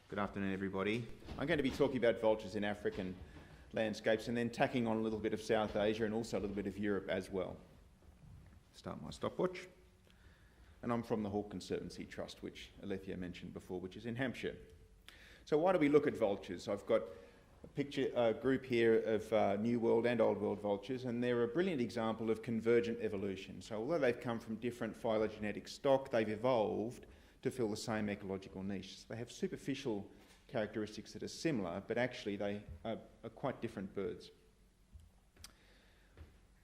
Good afternoon, everybody. I'm going to be talking about vultures in African landscapes and then tacking on a little bit of South Asia and also a little bit of Europe as well. Start my stopwatch. And I'm from the Hawke Conservancy Trust, which Alethea mentioned before, which is in Hampshire. So why do we look at vultures? I've got a group here of New World and Old World vultures, and they're a brilliant example of convergent evolution. So although they've come from different phylogenetic stock, they've evolved to fill the same ecological niche. So they have superficial characteristics that are similar, but actually they are quite different birds.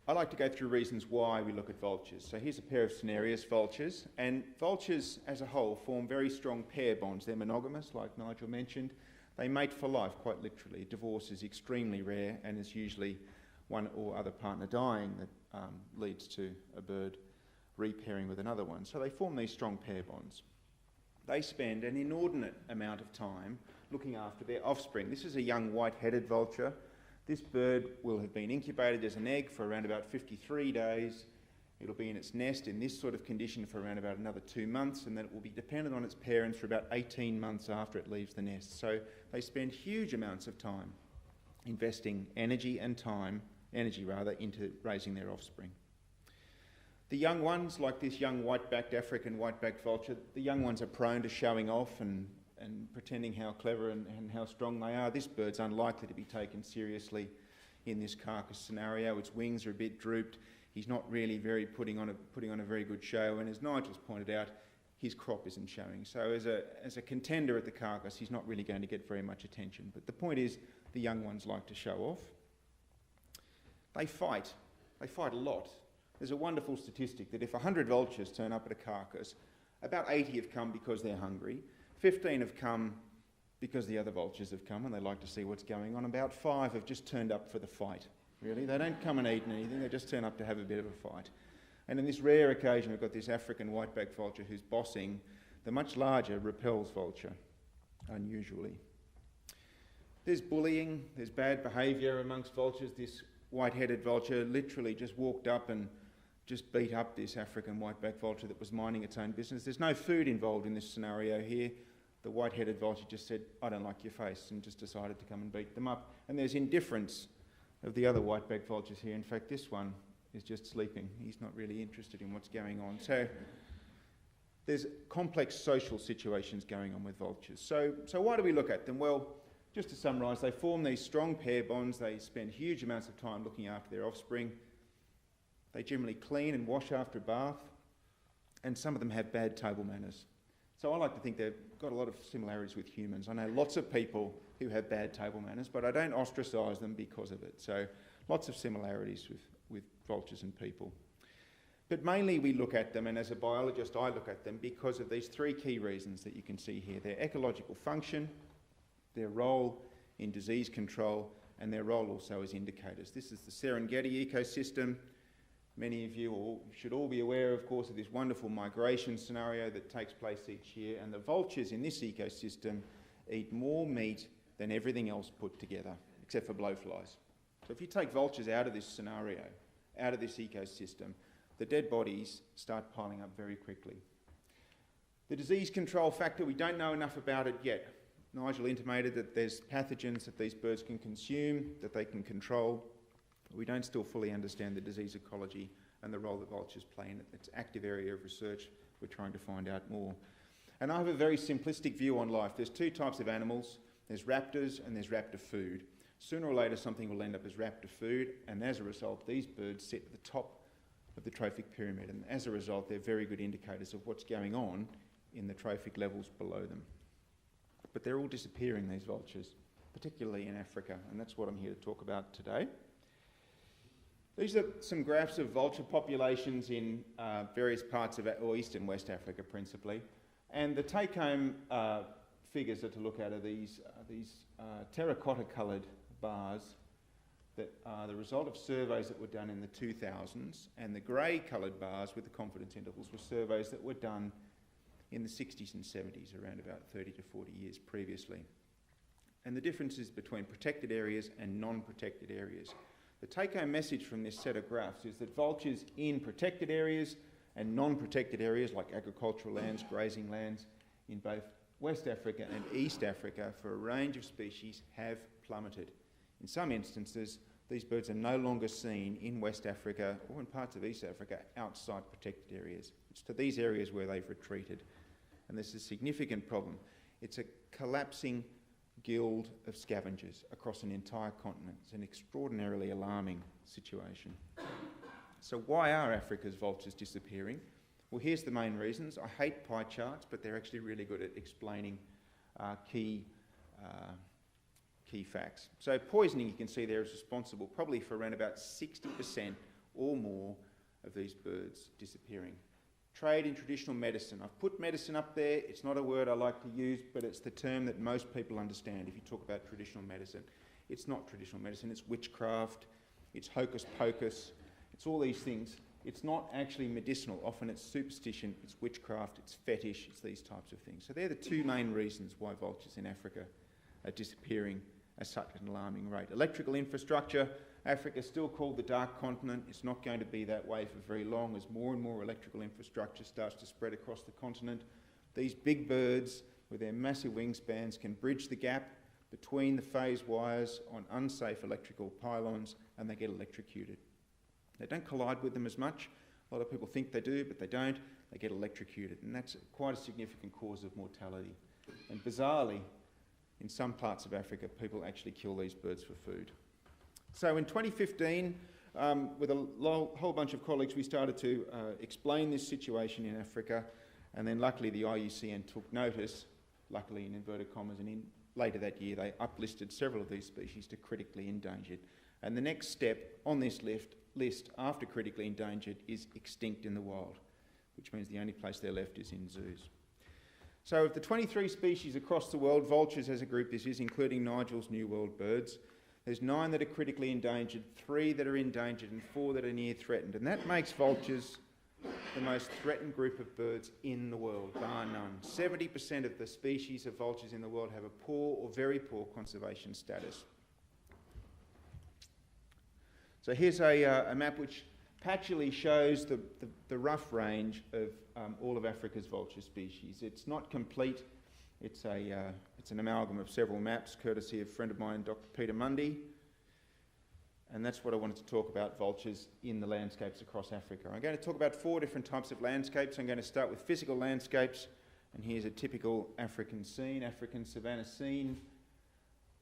I like to go through reasons why we look at vultures. So here's a pair of Cinereus vultures, and vultures as a whole form very strong pair bonds. They're monogamous, like Nigel mentioned. They mate for life, quite literally. Divorce is extremely rare, and is usually one or other partner dying that leads to a bird repairing with another one. So they form these strong pair bonds. They spend an inordinate amount of time looking after their offspring. This is a young white-headed vulture. This bird will have been incubated as an egg for around about 53 days. It'll be in its nest in this sort of condition for around about another 2 months, and then it will be dependent on its parents for about 18 months after it leaves the nest. So they spend huge amounts of time investing energy into raising their offspring. The young ones, like this young white-backed African white-backed vulture, the young ones are prone to showing off and pretending how clever and how strong they are. This bird's unlikely to be taken seriously in this carcass scenario. Its wings are a bit drooped. He's not really putting on a very good show, and as Nigel's pointed out, his crop isn't showing. So as a contender at the carcass, he's not really going to get very much attention. But the point is, the young ones like to show off. They fight. They fight a lot. There's a wonderful statistic that if 100 vultures turn up at a carcass, about 80 have come because they're hungry, 15 have come because the other vultures have come and they like to see what's going on, about 5 have just turned up for the fight, really. They don't come and eat anything, they just turn up to have a bit of a fight. And in this rare occasion, we've got this African whiteback vulture who's bossing the much larger Rappel's vulture, unusually. There's bullying, there's bad behaviour amongst vultures. This white-headed vulture literally just walked up and just beat up this African whiteback vulture that was minding its own business. There's no food involved in this scenario here. The white-headed vulture just said, "I don't like your face," and just decided to come and beat them up. And there's indifference of the other whiteback vultures here. In fact, this one is just sleeping. He's not really interested in what's going on. So there's complex social situations going on with vultures. So why do we look at them? Well, just to summarise, they form these strong pair bonds. They spend huge amounts of time looking after their offspring. They generally clean and wash after a bath, and some of them have bad table manners. So I like to think they've got a lot of similarities with humans. I know lots of people who have bad table manners, but I don't ostracise them because of it. So lots of similarities with vultures and people. But mainly we look at them, and as a biologist I look at them because of these 3 key reasons that you can see here. Their ecological function, their role in disease control, and their role also as indicators. This is the Serengeti ecosystem. Many of you should all be aware, of course, of this wonderful migration scenario that takes place each year, and the vultures in this ecosystem eat more meat than everything else put together, except for blowflies. So if you take vultures out of this scenario, out of this ecosystem, the dead bodies start piling up very quickly. The disease control factor, we don't know enough about it yet. Nigel intimated that there's pathogens that these birds can consume, that they can control. We don't still fully understand the disease ecology and the role that vultures play in it. It's an active area of research. We're trying to find out more. And I have a very simplistic view on life. There's 2 types of animals. There's raptors and there's raptor food. Sooner or later something will end up as raptor food, and as a result these birds sit at the top of the trophic pyramid, and as a result they're very good indicators of what's going on in the trophic levels below them. But they're all disappearing, these vultures, particularly in Africa, and that's what I'm here to talk about today. These are some graphs of vulture populations in various parts of, or East and West Africa principally, and the take-home figures are to look at are these terracotta-coloured bars that are the result of surveys that were done in the 2000s, and the grey-coloured bars with the confidence intervals were surveys that were done in the 60s and 70s, around about 30 to 40 years previously. And the differences between protected areas and non-protected areas. The take-home message from this set of graphs is that vultures in protected areas and non-protected areas like agricultural lands, grazing lands, in both West Africa and East Africa for a range of species have plummeted. In some instances, these birds are no longer seen in West Africa or in parts of East Africa outside protected areas. It's to these areas where they've retreated. And this is a significant problem. It's a collapsing guild of scavengers across an entire continent. It's an extraordinarily alarming situation. So why are Africa's vultures disappearing? Well, here's the main reasons. I hate pie charts, but they're actually really good at explaining key facts. So poisoning, you can see there, is responsible probably for around about 60% or more of these birds disappearing. Trade in traditional medicine. I've put medicine up there. It's not a word I like to use, but it's the term that most people understand if you talk about traditional medicine. It's not traditional medicine. It's witchcraft. It's hocus pocus. It's all these things. It's not actually medicinal. Often it's superstition, it's witchcraft, it's fetish, it's these types of things. So they're the two main reasons why vultures in Africa are disappearing at such an alarming rate. Electrical infrastructure. Africa is still called the Dark Continent. It's not going to be that way for very long as more and more electrical infrastructure starts to spread across the continent. These big birds with their massive wingspans can bridge the gap between the phase wires on unsafe electrical pylons, and they get electrocuted. They don't collide with them as much. A lot of people think they do, but they don't. They get electrocuted, and that's quite a significant cause of mortality. And bizarrely, in some parts of Africa, people actually kill these birds for food. So in 2015, with a whole bunch of colleagues, we started to explain this situation in Africa, and then luckily the IUCN took notice, luckily in inverted commas, and later that year they uplisted several of these species to critically endangered. And the next step on this list after critically endangered is extinct in the wild, which means the only place they're left is in zoos. So of the 23 species across the world, vultures as a group this is, including Nigel's New World birds, there's 9 that are critically endangered, 3 that are endangered, and 4 that are near threatened. And that makes vultures the most threatened group of birds in the world, bar none. 70% of the species of vultures in the world have a poor or very poor conservation status. So here's a map which patchily shows the rough range of all of Africa's vulture species. It's not complete. It's an amalgam of several maps, courtesy of a friend of mine, Dr. Peter Mundy. And that's what I wanted to talk about, vultures in the landscapes across Africa. I'm going to talk about 4 different types of landscapes. I'm going to start with physical landscapes. And here's a typical African scene, African savanna scene.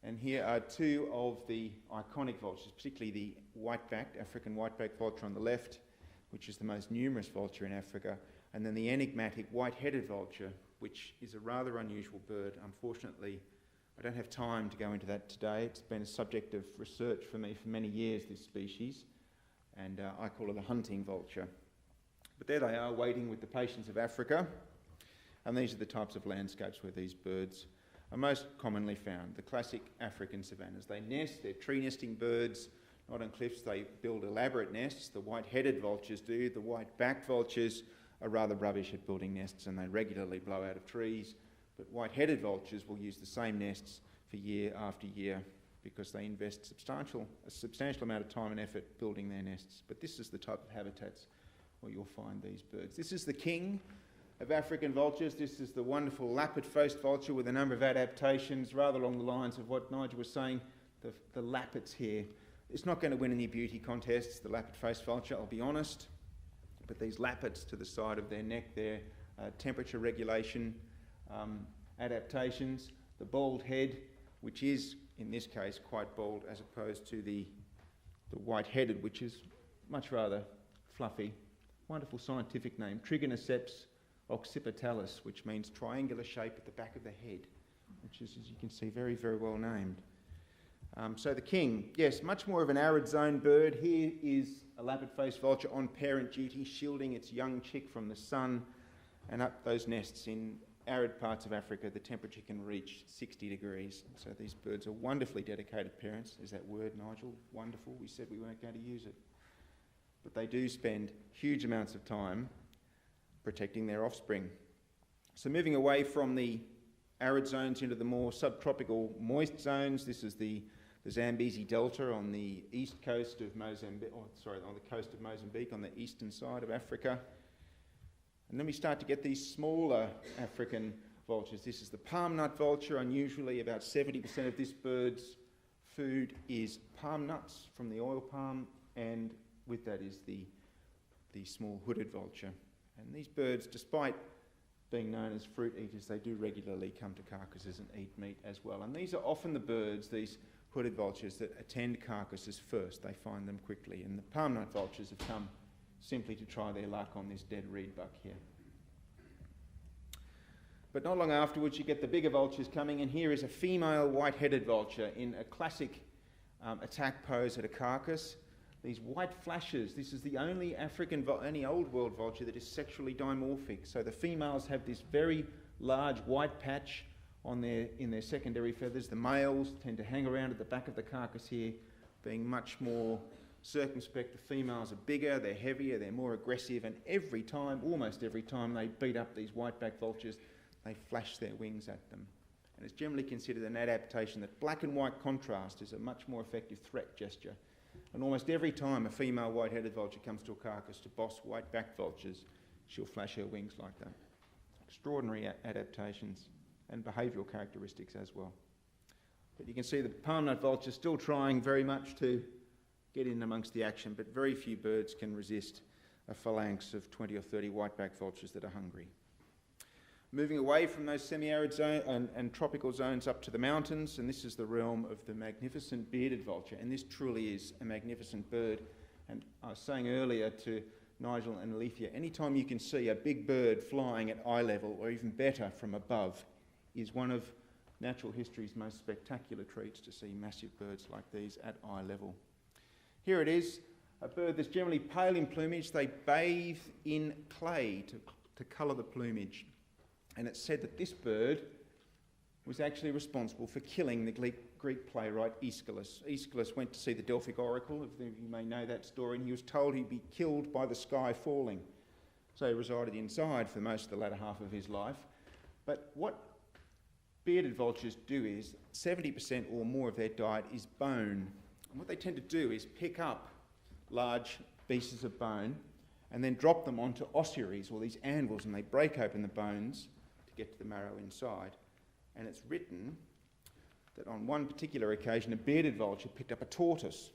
And here are 2 of the iconic vultures, particularly the whiteback, African whiteback vulture on the left, which is the most numerous vulture in Africa, and then the enigmatic white-headed vulture, which is a rather unusual bird. Unfortunately, I don't have time to go into that today. It's been a subject of research for me for many years, this species, and I call it a hunting vulture. But there they are, waiting with the patience of Africa, and these are the types of landscapes where these birds are most commonly found. The classic African savannas. They nest, they're tree nesting birds, not on cliffs. They build elaborate nests. The white-headed vultures do. The white-backed vultures are rather rubbish at building nests, and they regularly blow out of trees. But white-headed vultures will use the same nests for year after year because they invest a substantial amount of time and effort building their nests. But this is the type of habitats where you'll find these birds. This is the king of African vultures. This is the wonderful lappet-faced vulture with a number of adaptations, rather along the lines of what Nigel was saying, the lappets here. It's not going to win any beauty contests, the lappet-faced vulture, I'll be honest, but these lappets to the side of their neck, their temperature regulation adaptations, the bald head, which is, in this case, quite bald as opposed to the white-headed, which is much rather fluffy. Wonderful scientific name, Trigonoceps occipitalis, which means triangular shape at the back of the head, which is, as you can see, very, very well named. So the king, yes, much more of an arid zone bird. Here is a lappet-faced vulture on parent duty, shielding its young chick from the sun, and up those nests in arid parts of Africa, the temperature can reach 60 degrees. So these birds are wonderfully dedicated parents. Is that word, Nigel? Wonderful. We said we weren't going to use it. But they do spend huge amounts of time protecting their offspring. So moving away from the arid zones into the more subtropical moist zones, this is the Zambezi Delta on the east coast of Mozambique, on the coast of Mozambique, on the eastern side of Africa. And then we start to get these smaller African vultures. This is the palm nut vulture. Unusually, about 70% of this bird's food is palm nuts from the oil palm, and with that is the small hooded vulture. And these birds, despite being known as fruit eaters, they do regularly come to carcasses and eat meat as well. And these are often the birds, these hooded vultures, that attend carcasses first. They find them quickly. And the palm nut vultures have come simply to try their luck on this dead reed buck here. But not long afterwards, you get the bigger vultures coming, and here is a female white-headed vulture in a classic attack pose at a carcass. These white flashes, this is the only only old world vulture that is sexually dimorphic. So the females have this very large white patch in their secondary feathers. The males tend to hang around at the back of the carcass here, being much more circumspect. The females are bigger, they're heavier, they're more aggressive, and almost every time they beat up these whiteback vultures, they flash their wings at them. And it's generally considered an adaptation that black and white contrast is a much more effective threat gesture. And almost every time a female white-headed vulture comes to a carcass to boss white-backed vultures, she'll flash her wings like that. Extraordinary adaptations and behavioural characteristics as well. But you can see the palm nut vulture still trying very much to get in amongst the action, but very few birds can resist a phalanx of 20 or 30 white-backed vultures that are hungry. Moving away from those semi-arid and tropical zones up to the mountains, and this is the realm of the magnificent bearded vulture, and this truly is a magnificent bird. And I was saying earlier to Nigel and Alethea, anytime you can see a big bird flying at eye level, or even better from above, is one of natural history's most spectacular treats, to see massive birds like these at eye level. Here it is, a bird that's generally pale in plumage. They bathe in clay to colour the plumage. And it's said that this bird was actually responsible for killing the Greek playwright Aeschylus. Aeschylus went to see the Delphic oracle, if you may know that story, and he was told he'd be killed by the sky falling. So he resided inside for most of the latter half of his life. But what bearded vultures do is 70% or more of their diet is bone. And what they tend to do is pick up large pieces of bone and then drop them onto ossuaries, or these anvils, and they break open the bones to get to the marrow inside. And it's written that on one particular occasion a bearded vulture picked up a tortoise,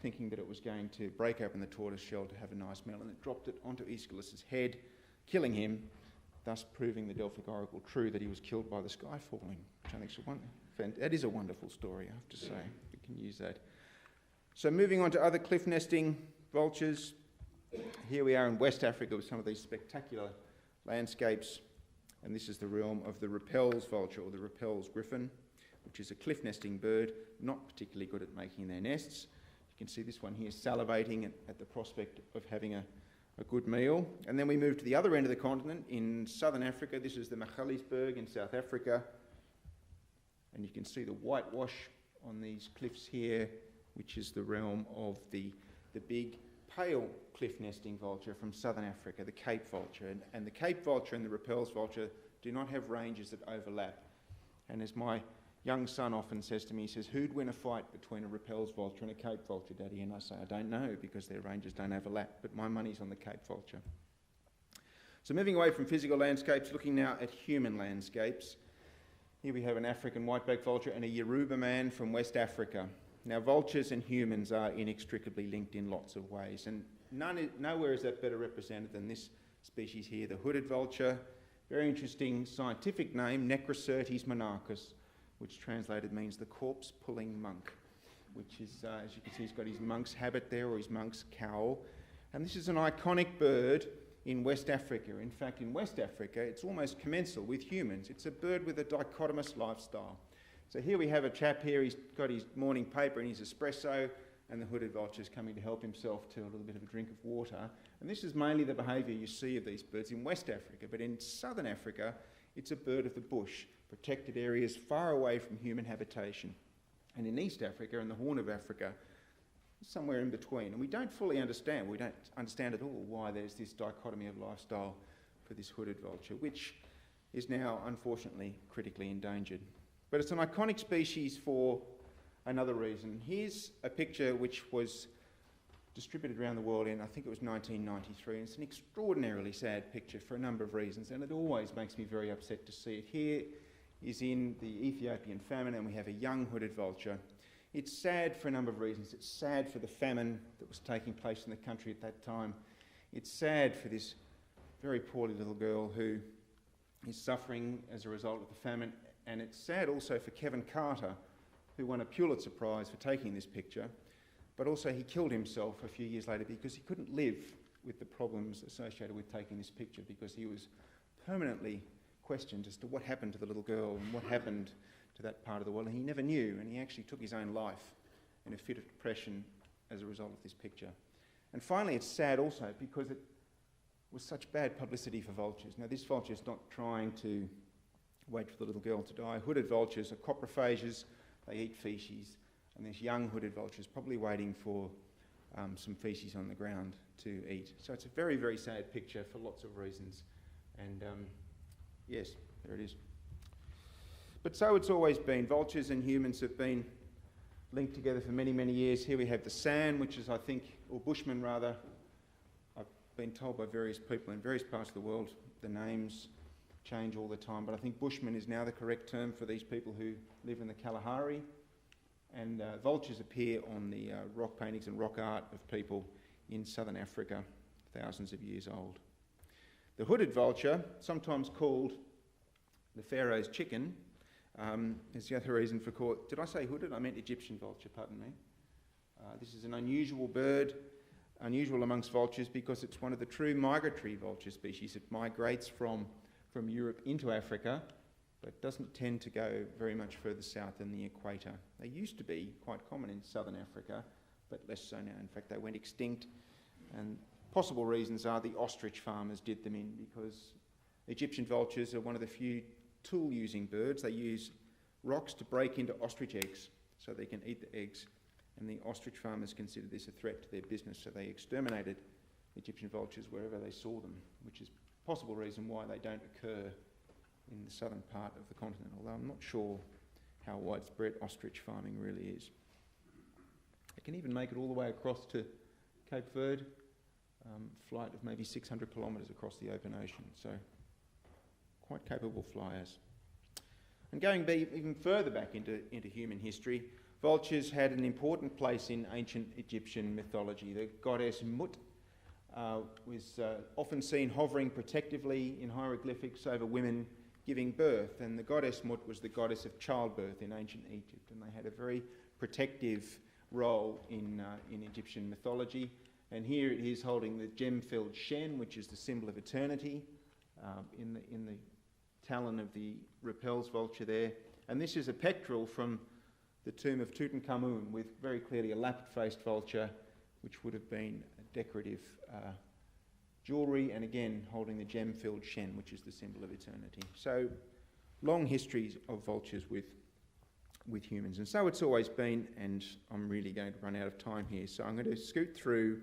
thinking that it was going to break open the tortoise shell to have a nice meal, and it dropped it onto Aeschylus' head, killing him, thus proving the Delphic oracle true, that he was killed by the sky falling, which I think that is a wonderful story, I have to say. We can use that. So moving on to other cliff nesting vultures, here we are in West Africa with some of these spectacular landscapes, and this is the realm of the Rappel's vulture, or the Rappel's griffin, which is a cliff nesting bird, not particularly good at making their nests. You can see this one here salivating at the prospect of having a good meal. And then we move to the other end of the continent in southern Africa. This is the Magaliesberg in South Africa, and you can see the whitewash on these cliffs here, which is the realm of the big pale cliff nesting vulture from southern Africa, the Cape vulture. And the Cape vulture and the Rappel's vulture do not have ranges that overlap. And as my young son often says to me, he says, "Who'd win a fight between a Rappel's vulture and a Cape vulture, Daddy?" And I say, "I don't know, because their ranges don't overlap, but my money's on the Cape vulture." So moving away from physical landscapes, looking now at human landscapes. Here we have an African whiteback vulture and a Yoruba man from West Africa. Now, vultures and humans are inextricably linked in lots of ways, and nowhere is that better represented than this species here, the hooded vulture. Very interesting scientific name, Necrocertes monarchus, which translated means the corpse-pulling monk, which is, as you can see, he's got his monk's habit there, or his monk's cowl. And this is an iconic bird in West Africa. In fact, in West Africa, it's almost commensal with humans. It's a bird with a dichotomous lifestyle. So here we have a chap here, he's got his morning paper and his espresso, and the hooded vulture is coming to help himself to a little bit of a drink of water. And this is mainly the behaviour you see of these birds in West Africa, but in southern Africa, it's a bird of the bush, protected areas far away from human habitation. And in East Africa and the Horn of Africa, somewhere in between. And we don't fully understand, we don't understand at all why there's this dichotomy of lifestyle for this hooded vulture, which is now, unfortunately, critically endangered. But it's an iconic species for another reason. Here's a picture which was distributed around the world in, I think it was 1993, and it's an extraordinarily sad picture for a number of reasons, and it always makes me very upset to see it. Here is in the Ethiopian famine, and we have a young hooded vulture. It's sad for a number of reasons. It's sad for the famine that was taking place in the country at that time. It's sad for this very poorly little girl who is suffering as a result of the famine, and it's sad also for Kevin Carter, who won a Pulitzer Prize for taking this picture, but also he killed himself a few years later because he couldn't live with the problems associated with taking this picture, because he was permanently questioned as to what happened to the little girl and what happened to that part of the world, and he never knew, and he actually took his own life in a fit of depression as a result of this picture. And finally, it's sad also because it was such bad publicity for vultures. Now, this vulture is not trying to wait for the little girl to die. Hooded vultures are coprophages, they eat feces, and there's young hooded vultures probably waiting for some feces on the ground to eat. So it's a very, very sad picture for lots of reasons. And yes, there it is. But so it's always been. Vultures and humans have been linked together for many, many years. Here we have the San, which is, I think, or Bushman rather. I've been told by various people in various parts of the world the names change all the time, but I think Bushman is now the correct term for these people who live in the Kalahari. And vultures appear on the rock paintings and rock art of people in southern Africa, thousands of years old. The hooded vulture, sometimes called the Pharaoh's chicken, is the other reason for call. Did I say hooded? I meant Egyptian vulture, pardon me. This is an unusual bird, unusual amongst vultures because it's one of the true migratory vulture species. It migrates from Europe into Africa, but doesn't tend to go very much further south than the equator. They used to be quite common in southern Africa, but less so now. In fact, they went extinct, and possible reasons are the ostrich farmers did them in, because Egyptian vultures are one of the few tool-using birds. They use rocks to break into ostrich eggs so they can eat the eggs, and the ostrich farmers considered this a threat to their business, so they exterminated Egyptian vultures wherever they saw them, which is a possible reason why they don't occur in the southern part of the continent, although I'm not sure how widespread ostrich farming really is. They can even make it all the way across to Cape Verde, flight of maybe 600 kilometres across the open ocean, so quite capable flyers. And going even further back into human history, vultures had an important place in ancient Egyptian mythology. The goddess Mut was often seen hovering protectively in hieroglyphics over women giving birth, and the goddess Mut was the goddess of childbirth in ancient Egypt, and they had a very protective role in Egyptian mythology. And here it is holding the gem-filled shen, which is the symbol of eternity, in the talon of the Rappel's vulture there. And this is a pectoral from the tomb of Tutankhamun, with very clearly a lappet-faced vulture, which would have been a decorative jewellery, and again holding the gem-filled shen, which is the symbol of eternity. So long histories of vultures with humans, and so it's always been, and I'm really going to run out of time here, so I'm going to scoot through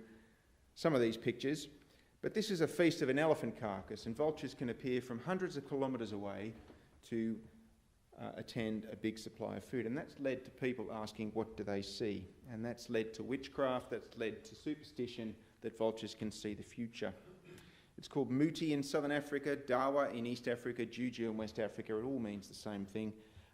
some of these pictures. But this is a feast of an elephant carcass, and vultures can appear from hundreds of kilometres away to attend a big supply of food, and that's led to people asking, what do they see? And that's led to witchcraft, that's led to superstition that vultures can see the future. It's called muti in southern Africa, dawa in East Africa, juju in West Africa. It all means the same thing.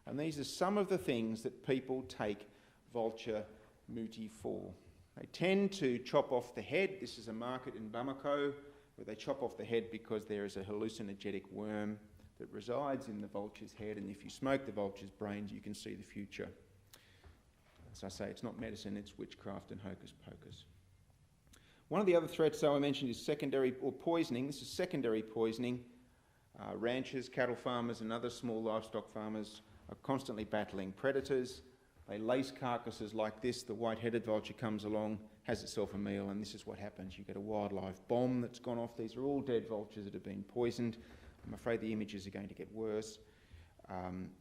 And these are some of the things that people take vulture muti for. They tend to chop off the head. This is a market in Bamako where they chop off the head because there is a hallucinogenic worm that resides in the vulture's head, and if you smoke the vulture's brains, you can see the future. As I say, it's not medicine, it's witchcraft and hocus pocus. One of the other threats, though, I mentioned is secondary or poisoning. This is secondary poisoning. Ranchers, cattle farmers and other small livestock farmers are constantly battling predators. They lace carcasses like this. The white-headed vulture comes along, has itself a meal, and this is what happens. You get a wildlife bomb that's gone off. These are all dead vultures that have been poisoned. I'm afraid the images are going to get worse.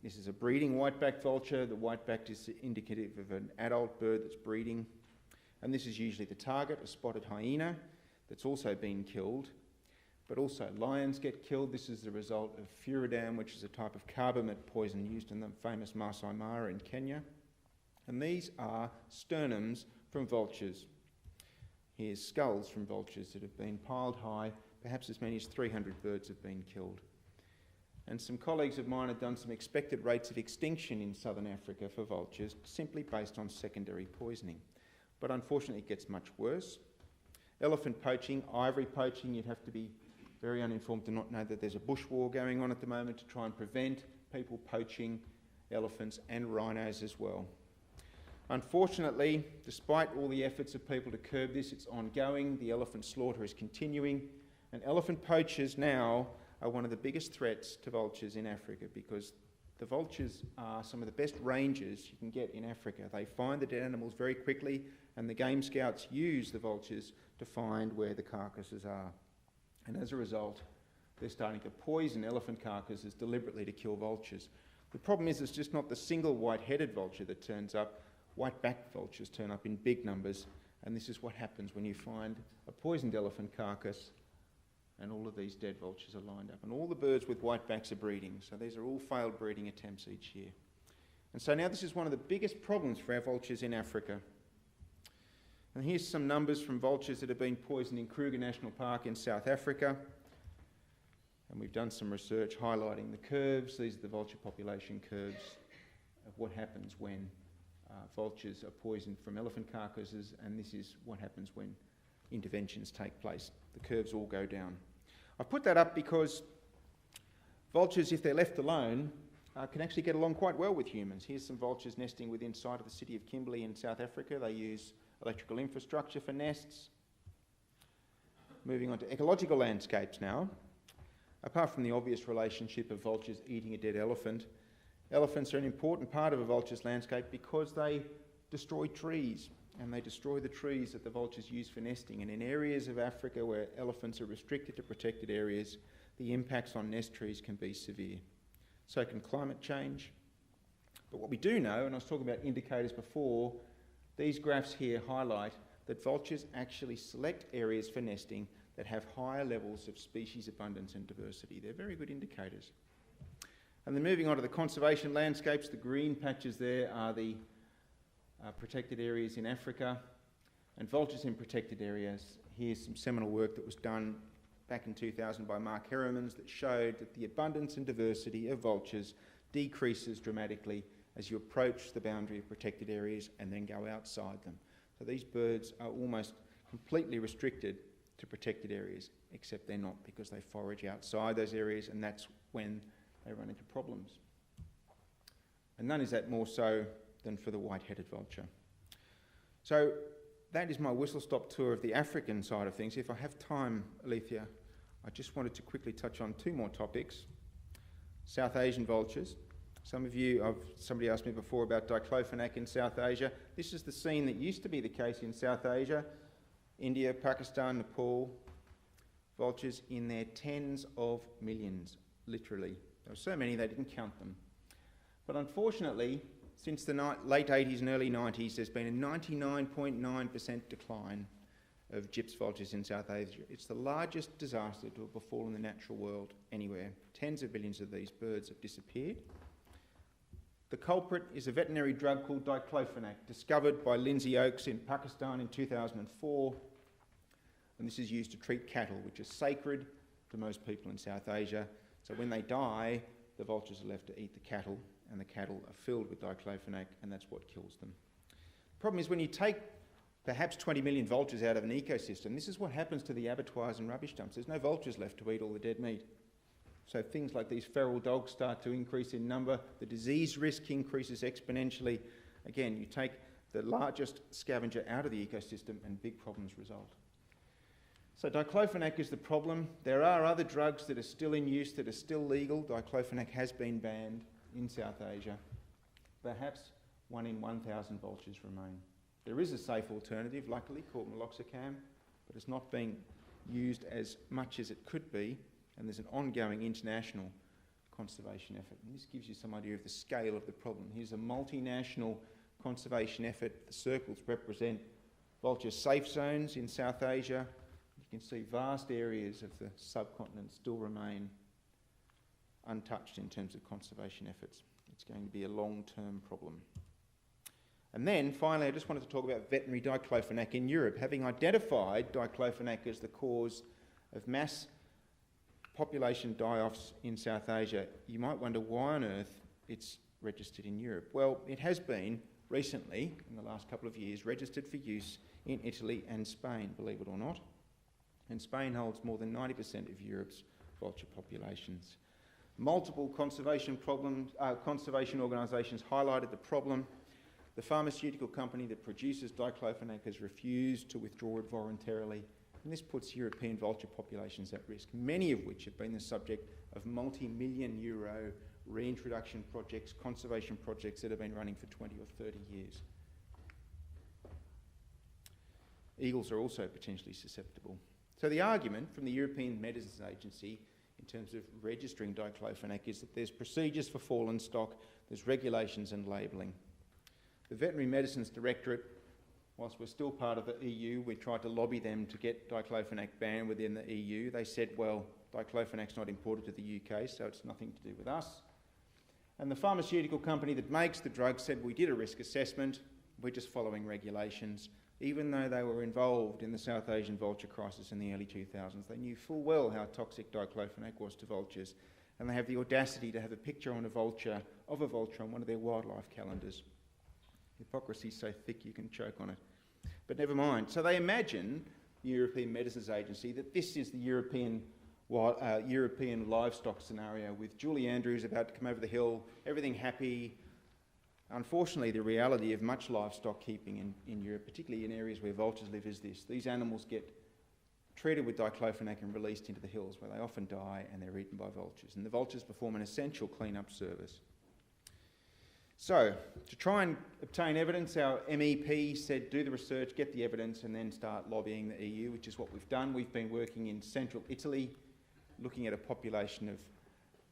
This is a breeding whiteback vulture. The whiteback is indicative of an adult bird that's breeding. And this is usually the target, a spotted hyena that's also been killed. But also lions get killed. This is the result of furidam, which is a type of carbamide poison used in the famous Masai Mara in Kenya. And these are sternums from vultures. Here's skulls from vultures that have been piled high. Perhaps as many as 300 birds have been killed. And some colleagues of mine have done some expected rates of extinction in southern Africa for vultures simply based on secondary poisoning. But unfortunately it gets much worse. Elephant poaching, ivory poaching, you'd have to be very uninformed to not know that there's a bush war going on at the moment to try and prevent people poaching elephants and rhinos as well. Unfortunately, despite all the efforts of people to curb this, it's ongoing. The elephant slaughter is continuing, and elephant poachers now are one of the biggest threats to vultures in Africa, because the vultures are some of the best rangers you can get in Africa. They find the dead animals very quickly, and the game scouts use the vultures to find where the carcasses are. And as a result, they're starting to poison elephant carcasses deliberately to kill vultures. The problem is it's just not the single white-headed vulture that turns up. Whiteback vultures turn up in big numbers, and this is what happens when you find a poisoned elephant carcass and all of these dead vultures are lined up. And all the birds with whitebacks are breeding, so these are all failed breeding attempts each year. And so now this is one of the biggest problems for our vultures in Africa. And here's some numbers from vultures that have been poisoned in Kruger National Park in South Africa. And we've done some research highlighting the curves. These are the vulture population curves of what happens when vultures are poisoned from elephant carcasses, and this is what happens when interventions take place. The curves all go down. I've put that up because vultures, if they're left alone, can actually get along quite well with humans. Here's some vultures nesting within sight of the city of Kimberley in South Africa. They use electrical infrastructure for nests. Moving on to ecological landscapes now. Apart from the obvious relationship of vultures eating a dead elephant, elephants are an important part of a vulture's landscape because they destroy trees, and they destroy the trees that the vultures use for nesting. And in areas of Africa where elephants are restricted to protected areas, the impacts on nest trees can be severe. So can climate change. But what we do know, and I was talking about indicators before, these graphs here highlight that vultures actually select areas for nesting that have higher levels of species abundance and diversity. They're very good indicators. And then moving on to the conservation landscapes, the green patches there are the protected areas in Africa, and vultures in protected areas. Here's some seminal work that was done back in 2000 by Mark Herremans that showed that the abundance and diversity of vultures decreases dramatically as you approach the boundary of protected areas and then go outside them. So these birds are almost completely restricted to protected areas, except they're not, because they forage outside those areas, and that's when they run into problems. And none is that more so than for the white-headed vulture. So that is my whistle-stop tour of the African side of things. If I have time, Alethea, I just wanted to quickly touch on two more topics. South Asian vultures. Somebody asked me before about Diclofenac in South Asia. This is the scene that used to be the case in South Asia, India, Pakistan, Nepal. Vultures in their tens of millions, literally. There were so many they didn't count them. But unfortunately, since the late 80s and early 90s, there's been a 99.9% decline of gyps vultures in South Asia. It's the largest disaster to have befallen the natural world anywhere. Tens of millions of these birds have disappeared. The culprit is a veterinary drug called Diclofenac, discovered by Lindsay Oakes in Pakistan in 2004. And this is used to treat cattle, which is sacred to most people in South Asia. So when they die, the vultures are left to eat the cattle, and the cattle are filled with Diclofenac, and that's what kills them. The problem is when you take perhaps 20 million vultures out of an ecosystem, this is what happens to the abattoirs and rubbish dumps. There's no vultures left to eat all the dead meat. So things like these feral dogs start to increase in number. The disease risk increases exponentially. Again, you take the largest scavenger out of the ecosystem and big problems result. So Diclofenac is the problem. There are other drugs that are still in use, that are still legal. Diclofenac has been banned in South Asia. Perhaps 1 in 1,000 vultures remain. There is a safe alternative, luckily, called meloxicam, but it's not being used as much as it could be, and there's an ongoing international conservation effort. And this gives you some idea of the scale of the problem. Here's a multinational conservation effort. The circles represent vulture safe zones in South Asia. You can see vast areas of the subcontinent still remain untouched in terms of conservation efforts. It's going to be a long-term problem. And then, finally, I just wanted to talk about veterinary diclofenac in Europe. Having identified diclofenac as the cause of mass population die-offs in South Asia, you might wonder why on earth it's registered in Europe. Well, it has been recently, in the last couple of years, registered for use in Italy and Spain, believe it or not. And Spain holds more than 90% of Europe's vulture populations. Multiple conservation organisations highlighted the problem. The pharmaceutical company that produces diclofenac has refused to withdraw it voluntarily, and this puts European vulture populations at risk, many of which have been the subject of multi-million euro reintroduction projects, conservation projects that have been running for 20 or 30 years. Eagles are also potentially susceptible. So the argument from the European Medicines Agency in terms of registering diclofenac is that there's procedures for fallen stock, there's regulations and labelling. The Veterinary Medicines Directorate, whilst we're still part of the EU, we tried to lobby them to get diclofenac banned within the EU. They said, well, diclofenac's not imported to the UK, so it's nothing to do with us. And the pharmaceutical company that makes the drug said, we did a risk assessment, we're just following regulations. Even though they were involved in the South Asian vulture crisis in the early 2000s, they knew full well how toxic diclofenac was to vultures, and they have the audacity to have a picture on of a vulture on one of their wildlife calendars. Hypocrisy's so thick you can choke on it. But never mind. So they imagine, the European Medicines Agency, that this is the European livestock scenario with Julie Andrews about to come over the hill, everything happy. Unfortunately, the reality of much livestock keeping in Europe, particularly in areas where vultures live, is this. These animals get treated with diclofenac and released into the hills, where they often die and they're eaten by vultures. And the vultures perform an essential clean-up service. So, to try and obtain evidence, our MEP said do the research, get the evidence, and then start lobbying the EU, which is what we've done. We've been working in central Italy, looking at a population of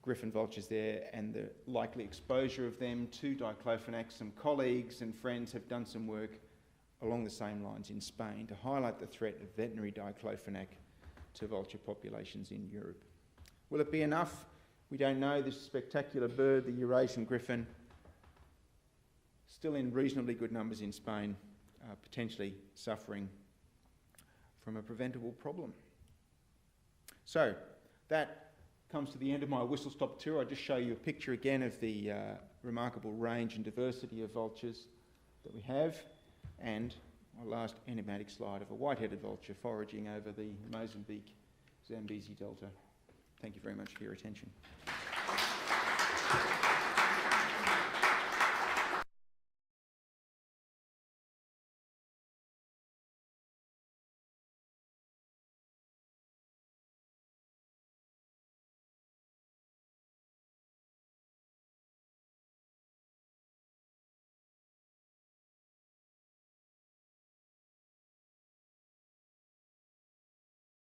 griffon vultures there and the likely exposure of them to diclofenac. Some colleagues and friends have done some work along the same lines in Spain to highlight the threat of veterinary diclofenac to vulture populations in Europe. Will it be enough? We don't know. This spectacular bird, the Eurasian griffon, still in reasonably good numbers in Spain, potentially suffering from a preventable problem. So that comes to the end of my whistle-stop tour. I'll just show you a picture again of the remarkable range and diversity of vultures that we have, and my last enigmatic slide of a white-headed vulture foraging over the Mozambique-Zambezi Delta. Thank you very much for your attention.